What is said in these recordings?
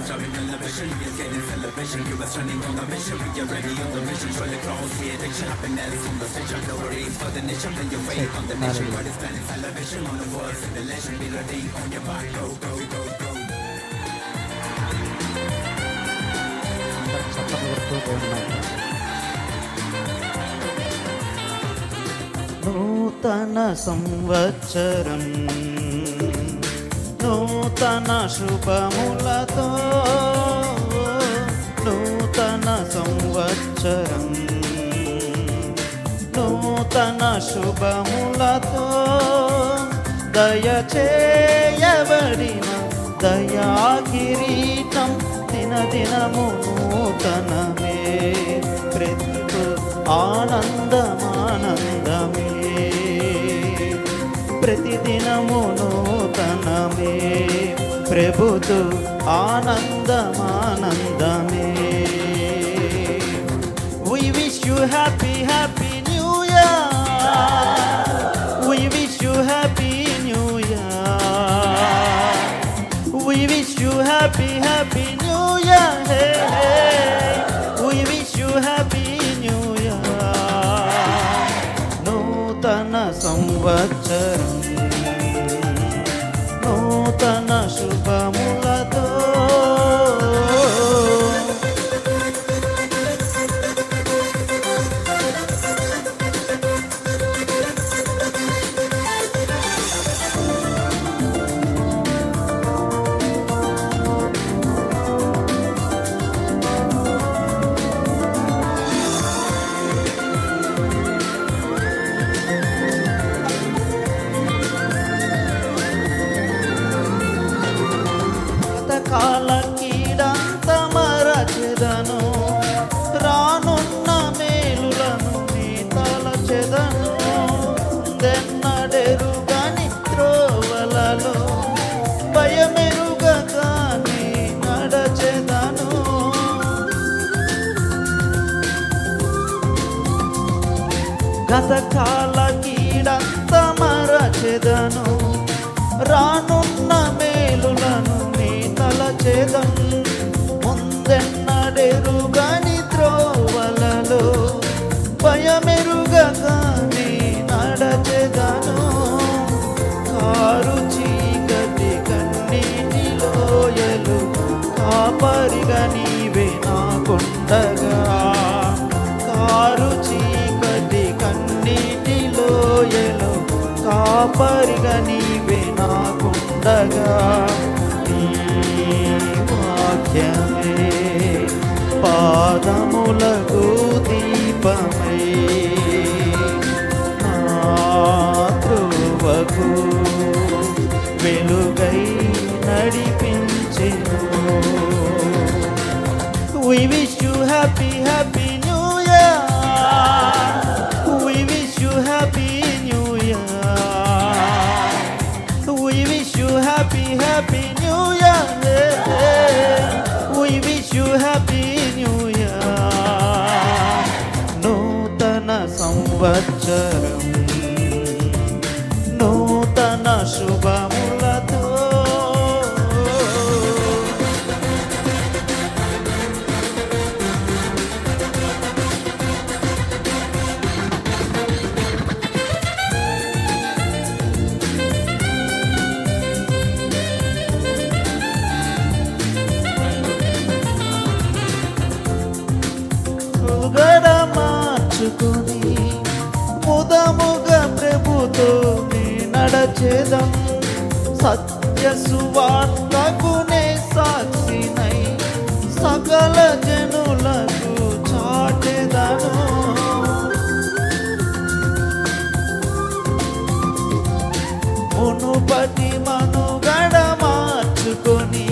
showing elevation, we are getting celebration. You are running on a mission, we are ready on the mission. Show the cross, the addiction, happiness on the station. No worries for the nation, then your faith on the nation. God is planning celebration on the world, in the legend. Be ready on your back, go, go, go, go. నూతన సంవత్సరం నూతన శుభములతో నూతన సంవత్సరం నూతన శుభములతో దయచేయబడిన దయా కిరీటం దినదినము నూతనమే ప్రతి ఆనందమానందమే ప్రతిదినము నూతనమే ప్రభుతో ఆనందమానందమే. We wish you happy happy new year. We wish you happy new year. We wish you happy happy new year. Hey, hey. We wish you happy new year. నూతన సంవత్సరం నూతన శుభములతో కాల కీడంత మరచెదను రానున్న మేలులను నీ తలచెదను దెన్నడెరుగని త్రోవలలో భయమెరుగక నీ నడచెదను గతకాల కీడంత మరచెదను రానున్న మేలులను తలచేదం ముందెన్నడెరుగని త్రోవలలో భయమెరుగక నీ నడచెదను కారు చీకటి కన్నీటి లోయలు కాపరిగా నీవే నాకుండగా కారు చీకటి కన్నీటి లోయలు కాపరిగా నీవే నాకుండగా వాక్యమే పాదములకు దీపమై నా త్రోవకు వెలుగై నడిపించెను. We wish you happy happy new year. We wish you happy new year. We wish you happy happy new year. We wish you happy new year. నూతన సంవత్సరం నూతన శుభములతో మార్చుకుని ముదముగా ప్రభుతో నీ నడచేదం సత్య సువార్తకునే సాక్షినై సకల జనులకు చాటెదను. మునుపటి మనుగడ మార్చుకొని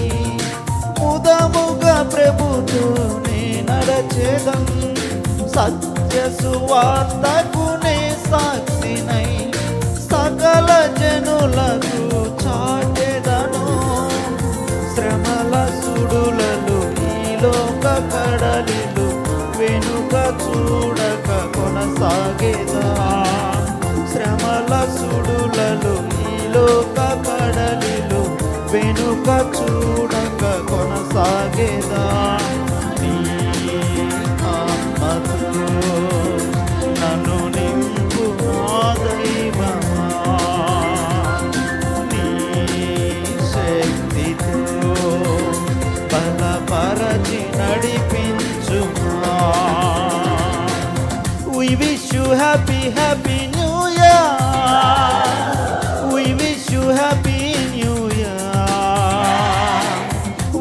ముదముగా ప్రభుతో నీ నడచేదం సత్య సువార్తకునే సాక్షినై సకల జనులకు చాటెదను. శ్రమల సుడులలో ఈ లోక కడలిలు వెనుక చూడక కొనసాగేదా శ్రమల సుడులలో ఈ లోక కడలిలు వెనుక చూడక కొనసాగేదా నీ ఆత్మతో నన్ను నింపు నా దైవమా నీ శక్తితో బలపరచి నడిపించుమా. We wish you happy, happy new year. We wish you happy new year.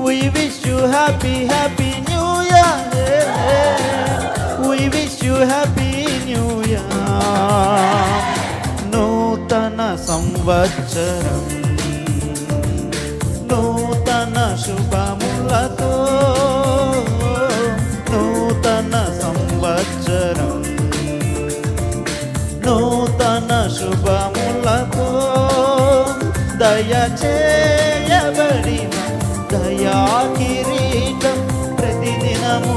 We wish you happy, happy new year. We wish you happy new year. నూతన సంవత్సరం నూతన శుభములతో నూతన సంవత్సరం నూతన శుభములతో దయచేయబడిన దయా కిరీటం ప్రతిదినము